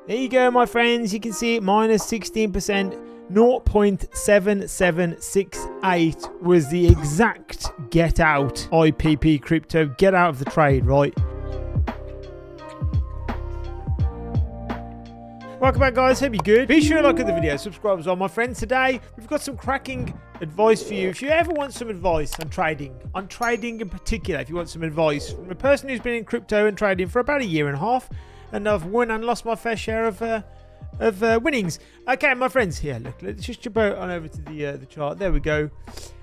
There you go, my friends. You can see it minus 16%. 0.7768 was the exact get out Ippcrypto. Get out of the trade, right? Welcome back, guys. Hope you're good. Be sure to like the video, subscribe as well, my friends. Today we've got some cracking advice for you. If you ever want some advice on trading in particular, if you want some advice from a person who's been in crypto and trading for about a year and a half, and I've won and lost my fair share of winnings. Okay, my friends, here, look, let's just jump on over to the chart. There we go.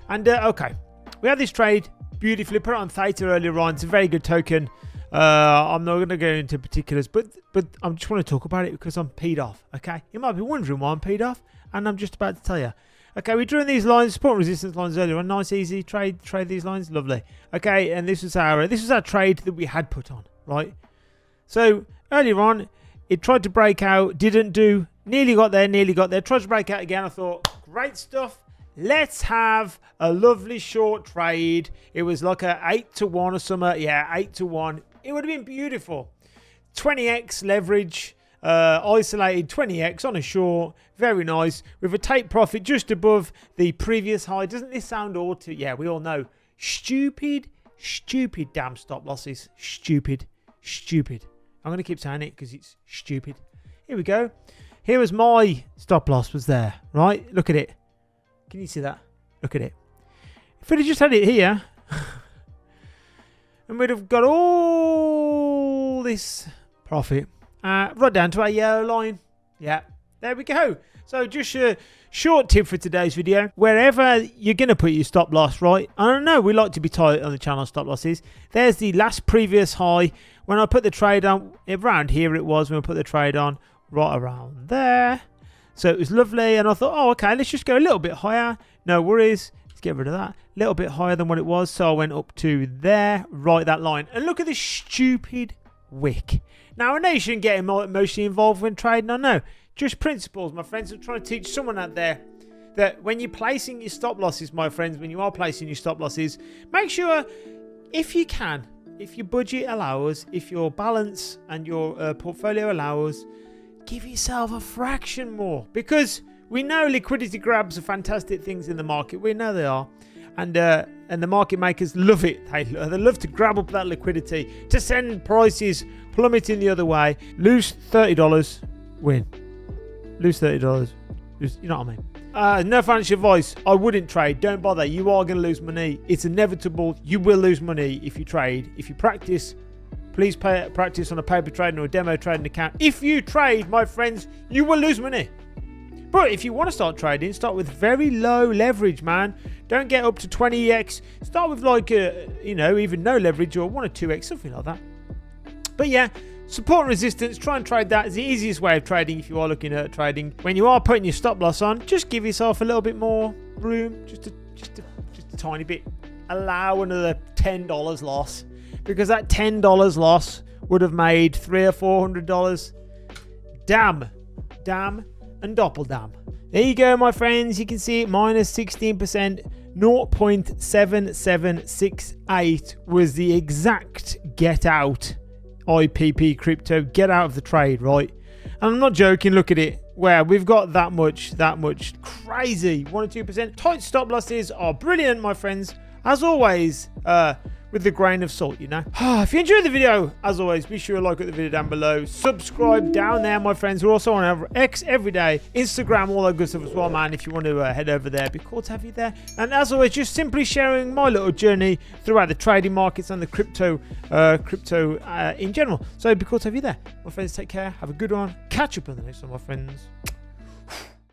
And okay, we had this trade beautifully. Put it on Theta earlier on. It's a very good token. I'm not going to go into particulars, but I just want to talk about it because I'm peed off. Okay, you might be wondering why I'm peed off, and I'm just about to tell you. Okay, we drew in these lines, support and resistance lines earlier on. Nice, easy trade these lines, lovely. Okay, and this was our trade that we had put on, right? So earlier on, it tried to break out, didn't do, nearly got there, tried to break out again. I thought, great stuff. Let's have a lovely short trade. It was like a 8-to-1 or something. Yeah, 8-to-1. It would have been beautiful. 20x leverage, isolated 20x on a short. Very nice. With a take profit just above the previous high. Doesn't this sound all too... Yeah, we all know. Stupid damn stop losses. Stupid. I'm going to keep saying it because it's stupid. Here we go. Here was my stop loss was there, right? Look at it. Can you see that? Look at it. If we'd have just had it here, and we'd have got all this profit right down to our yellow line. Yeah, there we go. So just a short tip for today's video. Wherever you're going to put your stop loss, right? I don't know. We like to be tight on the channel stop losses. There's the last previous high. When I put the trade on, around here it was when I put the trade on, right around there. So it was lovely. And I thought, oh, okay, let's just go a little bit higher. No worries. Let's get rid of that. A little bit higher than what it was. So I went up to there, right that line. And look at this stupid wick. Now, I know you shouldn't get emotionally involved when trading. I know. Just principles, my friends. I'm trying to teach someone out there that when you're placing your stop losses, my friends, when you are placing your stop losses, make sure, if you can, if your budget allows, if your balance and your portfolio allows, give yourself a fraction more. Because we know liquidity grabs are fantastic things in the market. We know they are. And the market makers love it. They love to grab up that liquidity to send prices plummeting the other way. Lose $30, win. Lose $30. You know what I mean? No financial advice. I wouldn't trade. Don't bother. You are going to lose money. It's inevitable. You will lose money if you trade. If you practice, please practice on a paper trading or a demo trading account. If you trade, my friends, you will lose money. But if you want to start trading, start with very low leverage, man. Don't get up to 20x. Start with like, even no leverage or 1 or 2x, something like that. But yeah, support and resistance. Try and trade that. It's the easiest way of trading if you are looking at trading. When you are putting your stop loss on, just give yourself a little bit more room. Just a tiny bit. Allow another $10 loss. Because that $10 loss would have made $300 or $400. Damn, and doppeldam. There you go, my friends. You can see it minus 16%. 0.7768 was the exact get out Ippcrypto. Get out of the trade, right? And I'm not joking. Look at it. Where we've got that much crazy 1 or 2%. Tight stop losses are brilliant, my friends. As always, with a grain of salt, you know. If you enjoyed the video, as always, be sure to like the video down below. Subscribe down there, my friends. We're also on X every day, Instagram, all that good stuff as well, man. If you want to head over there, it'd be cool to have you there. And as always, just simply sharing my little journey throughout the trading markets and the crypto in general. So it'd be cool to have you there. My friends, take care. Have a good one. Catch up on the next one, my friends.